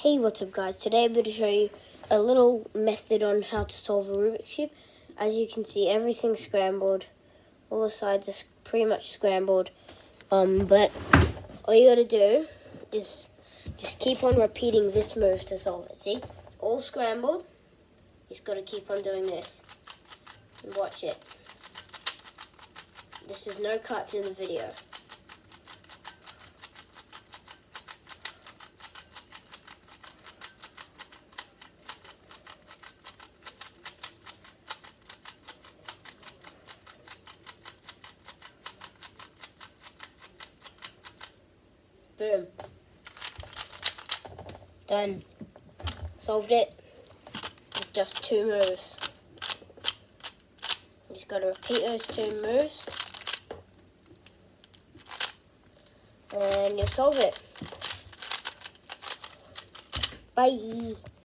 Hey, what's up guys? Today I'm going to show you a little method on how to solve a Rubik's Cube. As you can see, everything's scrambled. All the sides are pretty much scrambled. But all you got to do is just keep on repeating this move to solve it. See? It's all scrambled. You just got to keep on doing this. And watch it. This is no cuts in the video. Boom. Done. Solved it with just 2 moves. You just gotta repeat those 2 moves and you'll solve it. Bye.